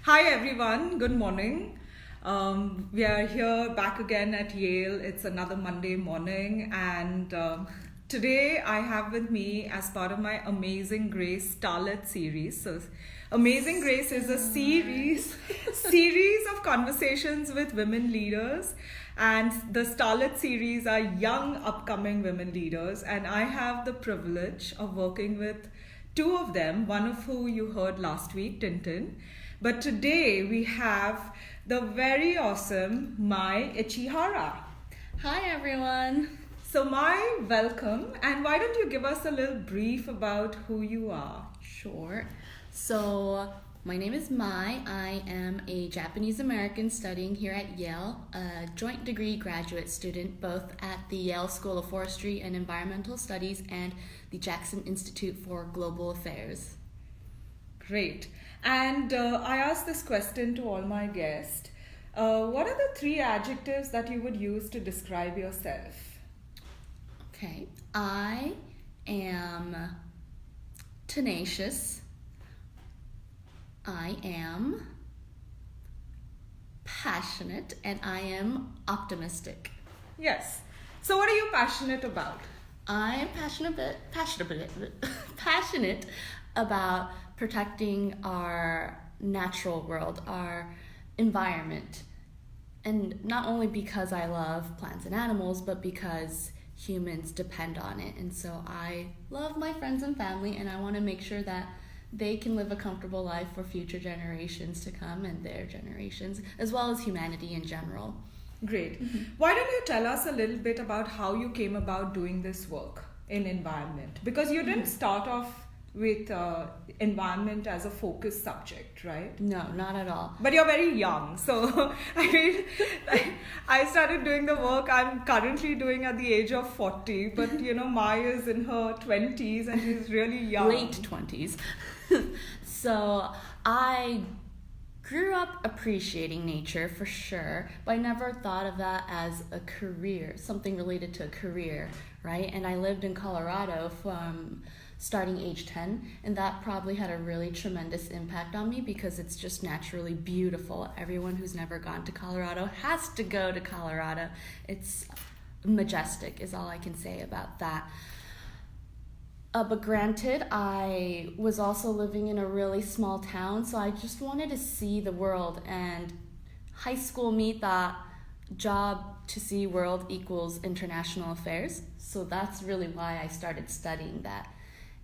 Hi everyone, good morning. We are here back again at Yale. It's another Monday morning, and today I have with me, as part of my Amazing Grace Starlet series. So, Amazing Grace is a series of conversations with women leaders, and the Starlet series are young, upcoming women leaders. And I have the privilege of working with two of them, one of who you heard last week, Tintin. But today we have the very awesome Mai Ichihara. Hi everyone. So Mai, welcome. And why don't you give us a little brief about who you are? Sure. So my name is Mai. I am a Japanese American studying here at Yale, a joint degree graduate student both at the Yale School of Forestry and Environmental Studies and the Jackson Institute for Global Affairs. Great. And I asked this question to all my guests. What are the 3 adjectives that you would use to describe yourself? Okay. I am tenacious. I am passionate, and I am optimistic. Yes. So what are you passionate about? I am passionate about protecting our natural world, our environment. And not only because I love plants and animals, but because humans depend on it. And so I love my friends and family, and I want to make sure that they can live a comfortable life for future generations to come and their generations, as well as humanity in general. Great. Why don't you tell us a little bit about how you came about doing this work in environment? Because you didn't start off with environment as a focus subject, right? No, not at all. But you're very young. So, I started doing the work I'm currently doing at the age of 40. But, Mai is in her 20s and she's really young. Late 20s. So, I grew up appreciating nature for sure, but I never thought of that as a career, something related to a career, right? And I lived in Colorado from starting age 10, and that probably had a really tremendous impact on me because it's just naturally beautiful. Everyone who's never gone to Colorado has to go to Colorado. It's majestic is all I can say about that. But granted, I was also living in a really small town, so I just wanted to see the world, and high school me thought job to see world equals international affairs, so that's really why I started studying that.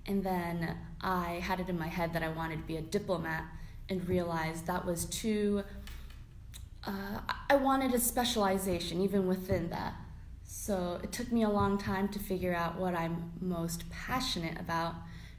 And then I had it in my head that I wanted to be a diplomat and realized that was too... I wanted a specialization even within that. So it took me a long time to figure out what I'm most passionate about.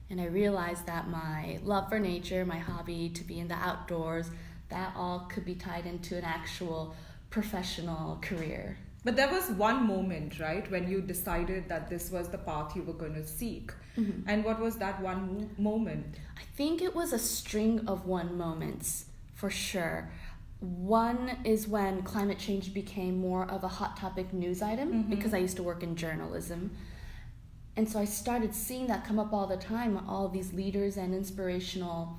And I realized that my love for nature, my hobby to be in the outdoors, that all could be tied into an actual professional career. But there was one moment, right, when you decided that this was the path you were going to seek. Mm-hmm. And what was that one moment? I think it was a string of one moments, for sure. One is when climate change became more of a hot topic news item, because I used to work in journalism. And so I started seeing that come up all the time, all these leaders and inspirational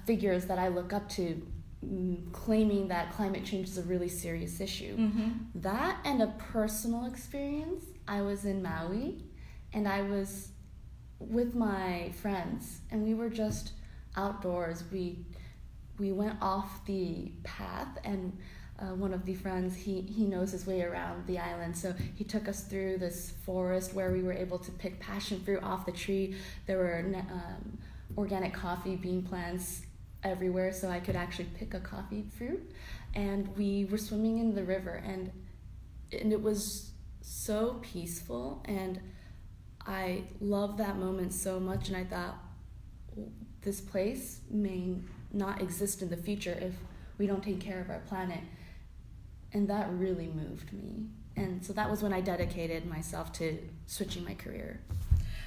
figures that I look up to, claiming that climate change is a really serious issue. That and a personal experience. I was in Maui and I was with my friends and we were just outdoors. We went off the path, and one of the friends, he knows his way around the island, so he took us through this forest where we were able to pick passion fruit off the tree. There were organic coffee bean plants everywhere, so I could actually pick a coffee fruit, and we were swimming in the river, and it was so peaceful, and I loved that moment so much, and I thought, this place may not exist in the future if we don't take care of our planet. And that really moved me. And so that was when I dedicated myself to switching my career.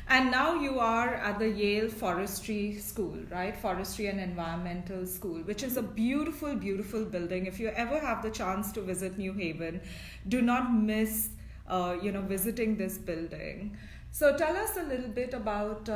And now you are at the Yale Forestry School, right? Forestry and Environmental School, which is a beautiful, beautiful building. If you ever have the chance to visit New Haven, do not miss, visiting this building. So tell us a little bit about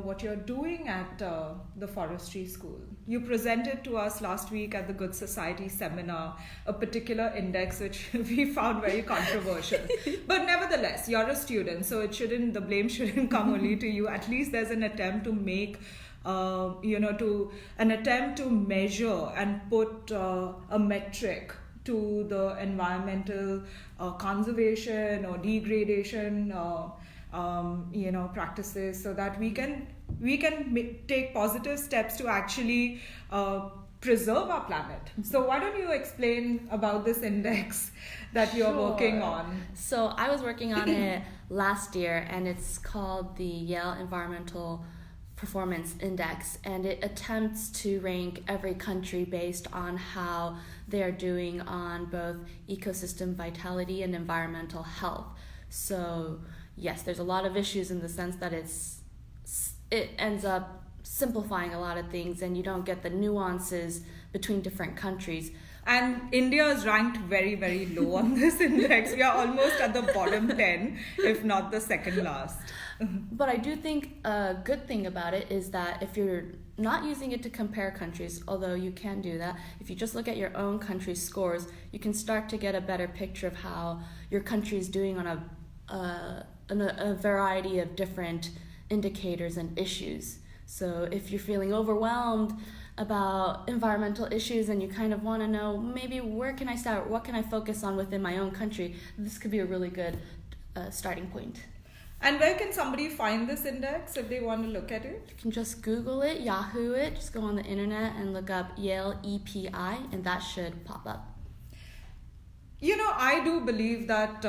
what you're doing at the forestry school. You presented to us last week at the Good Society seminar a particular index which we found very controversial. But nevertheless, you're a student, so the blame shouldn't come only to you. At least there's an attempt to make an attempt to measure and put a metric to the environmental conservation or degradation practices, so that we can take positive steps to actually preserve our planet. So why don't you explain about this index that you're working on? So I was working on it last year, and it's called the Yale Environmental Performance Index, and it attempts to rank every country based on how they are doing on both ecosystem vitality and environmental health. So yes, there's a lot of issues in the sense that it ends up simplifying a lot of things, and you don't get the nuances between different countries. And India is ranked very, very low on this index. We are almost at the bottom 10, if not the second last. But I do think a good thing about it is that if you're not using it to compare countries, although you can do that, if you just look at your own country's scores, you can start to get a better picture of how your country is doing on a variety of different indicators and issues. So if you're feeling overwhelmed about environmental issues and you kind of want to know maybe where can I start, what can I focus on within my own country, this could be a really good starting point. And where can somebody find this index if they want to look at it? You can just Google it, Yahoo it, just go on the internet and look up Yale EPI, and that should pop up. I do believe that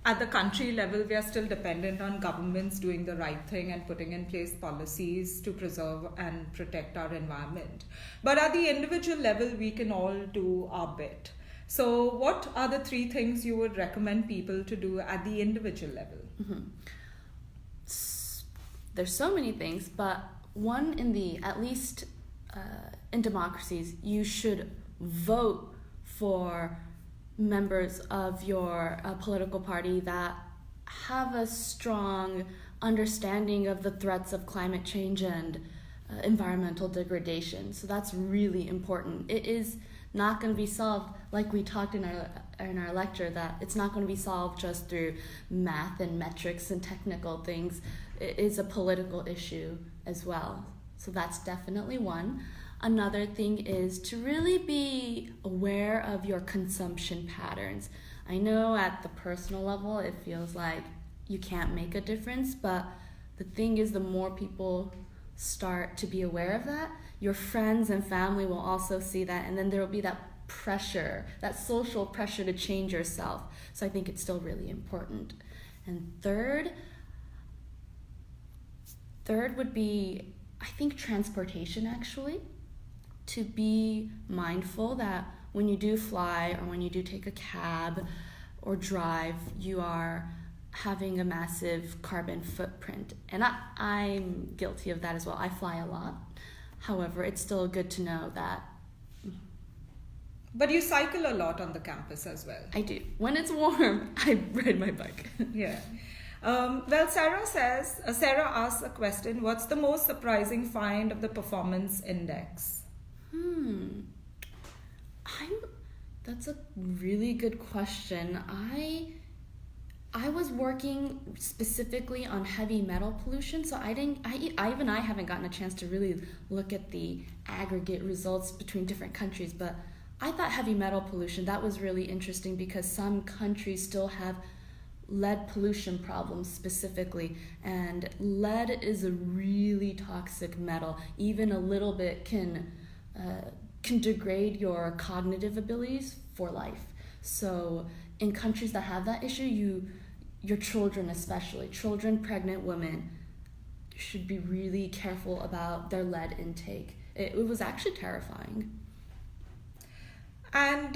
at the country level, we are still dependent on governments doing the right thing and putting in place policies to preserve and protect our environment. But at the individual level, we can all do our bit. So what are the 3 things you would recommend people to do at the individual level? Mm-hmm. There's so many things, but one at least in democracies, you should vote for members of your political party that have a strong understanding of the threats of climate change and environmental degradation. So that's really important. It is not going to be solved, like we talked in our lecture, that it's not going to be solved just through math and metrics and technical things. It is a political issue as well. So that's definitely one. Another thing is to really be aware of your consumption patterns. I know at the personal level it feels like you can't make a difference, but the thing is, the more people start to be aware of that, your friends and family will also see that, and then there will be that pressure, that social pressure to change yourself. So I think it's still really important. And third would be, I think, transportation, actually. To be mindful that when you do fly or when you do take a cab or drive, you are having a massive carbon footprint. And I'm guilty of that as well. I fly a lot. However, it's still good to know that. But you cycle a lot on the campus as well. I do. When it's warm, I ride my bike. Yeah. Well, Sarah asks a question: what's the most surprising find of the performance index? That's a really good question. I was working specifically on heavy metal pollution, so I haven't gotten a chance to really look at the aggregate results between different countries, but I thought heavy metal pollution, that was really interesting because some countries still have lead pollution problems specifically, and lead is a really toxic metal. Even a little bit can degrade your cognitive abilities for life. So in countries that have that issue, your children especially, pregnant women, should be really careful about their lead intake. It was actually terrifying. And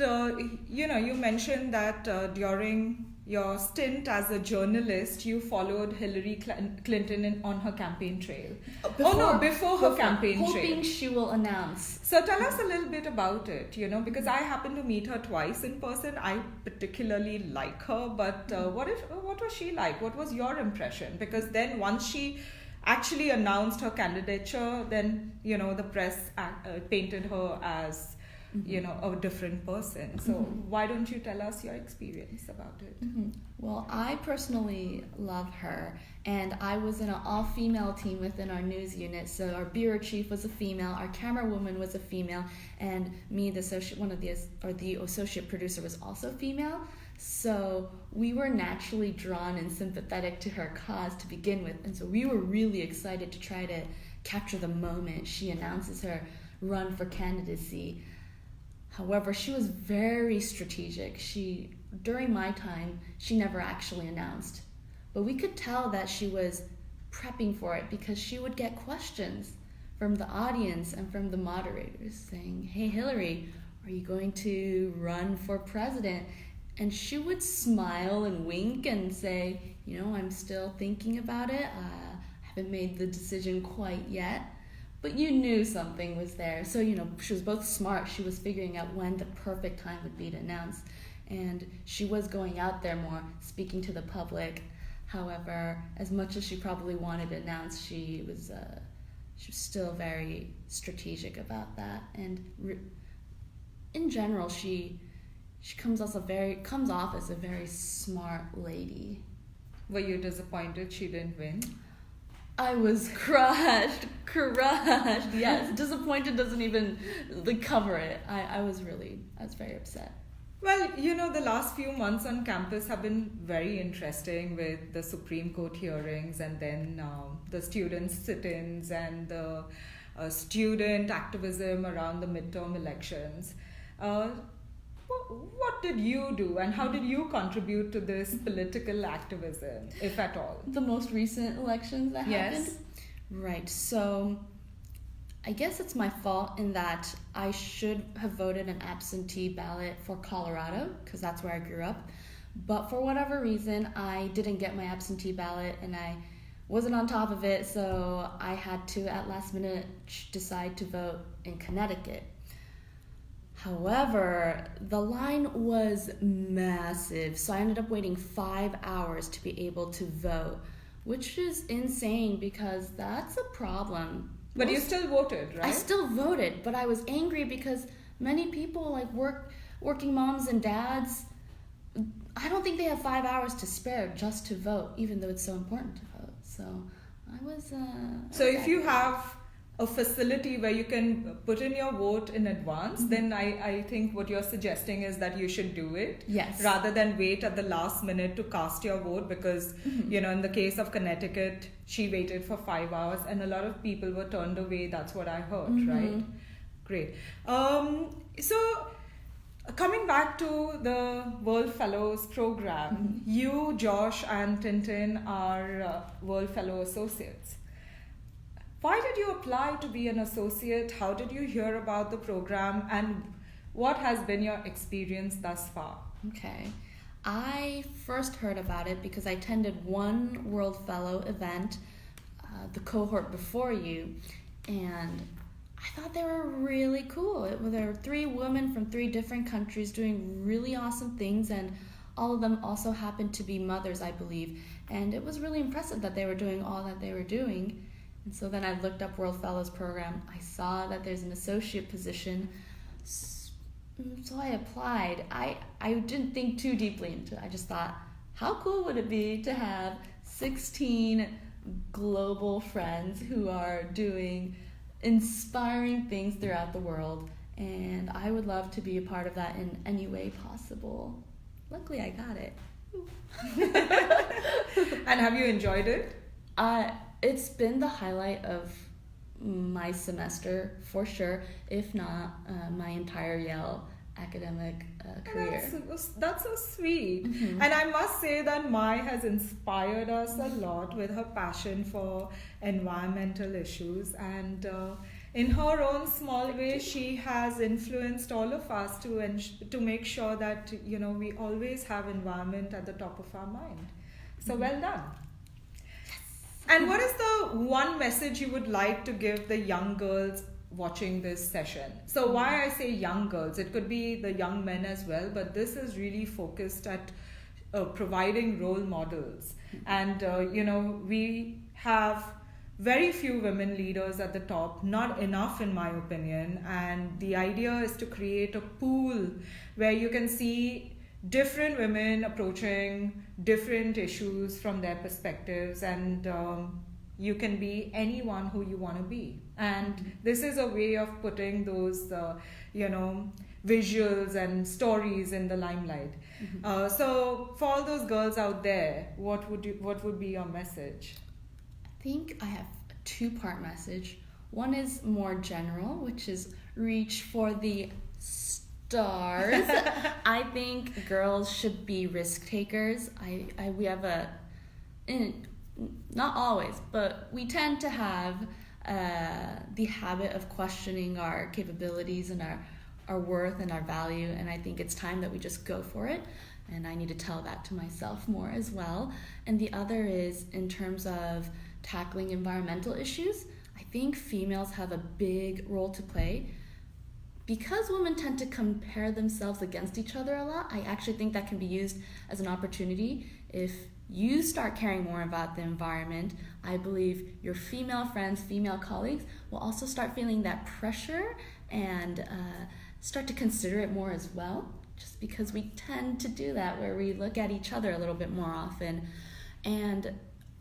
you mentioned that during your stint as a journalist, you followed Hillary Clinton on her campaign trail. Before her campaign trail. Hoping she will announce. So tell us a little bit about it, because I happened to meet her twice in person. I particularly like her, but what was she like? What was your impression? Because then once she actually announced her candidature, then, the press painted her as a different person. So why don't you tell us your experience about it? Well, I personally love her, and I was in an all-female team within our news unit. So our bureau chief was a female, our camera woman was a female, and me, the associate producer, was also female. So we were naturally drawn and sympathetic to her cause to begin with, and so we were really excited to try to capture the moment she announces her run for candidacy. However, she was very strategic. During my time, she never actually announced. But we could tell that she was prepping for it because she would get questions from the audience and from the moderators saying, "Hey, Hillary, are you going to run for president?" And she would smile and wink and say, "I'm still thinking about it. I haven't made the decision quite yet." But you knew something was there. So, she was both smart. She was figuring out when the perfect time would be to announce. And she was going out there more, speaking to the public. However, as much as she probably wanted to announce, she was still very strategic about that. And in general, she comes off as a very smart lady. Were you disappointed she didn't win? I was crushed. Yes, disappointed doesn't even cover it. I was very upset. Well, the last few months on campus have been very interesting with the Supreme Court hearings and then the student sit-ins and the student activism around the midterm elections. What did you do and how did you contribute to this political activism, if at all? The most recent elections that happened? Right, so I guess it's my fault in that I should have voted an absentee ballot for Colorado, because that's where I grew up. But for whatever reason, I didn't get my absentee ballot and I wasn't on top of it, so I had to, at last minute, decide to vote in Connecticut. However, the line was massive, so I ended up waiting 5 hours to be able to vote, which is insane because that's a problem. But you still voted, right? I still voted, but I was angry because many people, working moms and dads, I don't think they have 5 hours to spare just to vote, even though it's so important to vote. So I was... So if you have a facility where you can put in your vote in advance, then I think what you're suggesting is that you should do it. Yes. Rather than wait at the last minute to cast your vote because, in the case of Connecticut, she waited for 5 hours and a lot of people were turned away. That's what I heard, right? Great. So coming back to the World Fellows program, you, Josh, and Tintin are World Fellow Associates. Why did you apply to be an associate? How did you hear about the program? And what has been your experience thus far? Okay. I first heard about it because I attended one World Fellow event, the cohort before you, and I thought they were really cool. There were 3 women from 3 different countries doing really awesome things, and all of them also happened to be mothers, I believe. And it was really impressive that they were doing all that they were doing. And so then I looked up World Fellows Program. I saw that there's an associate position, so I applied. I didn't think too deeply into it. I just thought, how cool would it be to have 16 global friends who are doing inspiring things throughout the world, and I would love to be a part of that in any way possible. Luckily, I got it. And have you enjoyed it? It's been the highlight of my semester, for sure, if not my entire Yale academic career. That's so sweet. And I must say that Mai has inspired us a lot with her passion for environmental issues, and in her own small way, she has influenced all of us to make sure that, you know, we always have environment at the top of our mind. So well done. And what is the one message you would like to give the young girls watching this session? So why I say young girls, it could be the young men as well, but this is really focused at providing role models. And, you know, we have very few women leaders at the top, not enough in my opinion. And the idea is to create a pool where you can see different women approaching different issues from their perspectives, and you can be anyone who you want to be. And this is a way of putting those, you know, visuals and stories in the limelight. So for all those girls out there, what would be your message? I think I have a two-part message. One is more general, which is reach for the stars. I think girls should be risk takers. We have not always, but we tend to have the habit of questioning our capabilities and our worth and our value, and I think it's time that we just go for it. And I need to tell that to myself more as well. And the other is in terms of tackling environmental issues. I think females have a big role to play. Because women tend to compare themselves against each other a lot, I actually think that can be used as an opportunity. If you start caring more about the environment, I believe your female friends, female colleagues will also start feeling that pressure and start to consider it more as well, just because we tend to do that where we look at each other a little bit more often. And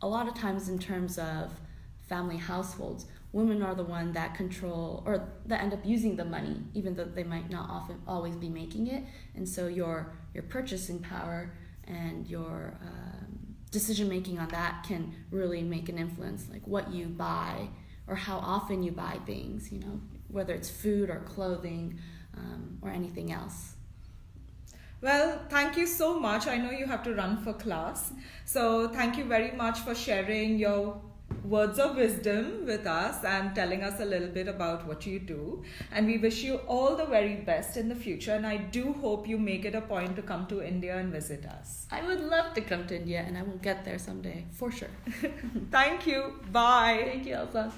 a lot of times in terms of family households, women are the one that control or that end up using the money, even though they might not often always be making it. And so your purchasing power and your decision making on that can really make an influence, like what you buy or how often you buy things, you know, whether it's food or clothing or anything else. Well, thank you so much. I know you have to run for class. So thank you very much for sharing your words of wisdom with us and telling us a little bit about what you do. And we wish you all the very best in the future. And I do hope you make it a point to come to India and visit us. I would love to come to India, and I will get there someday, for sure. Thank you. Bye. Thank you, Elsa.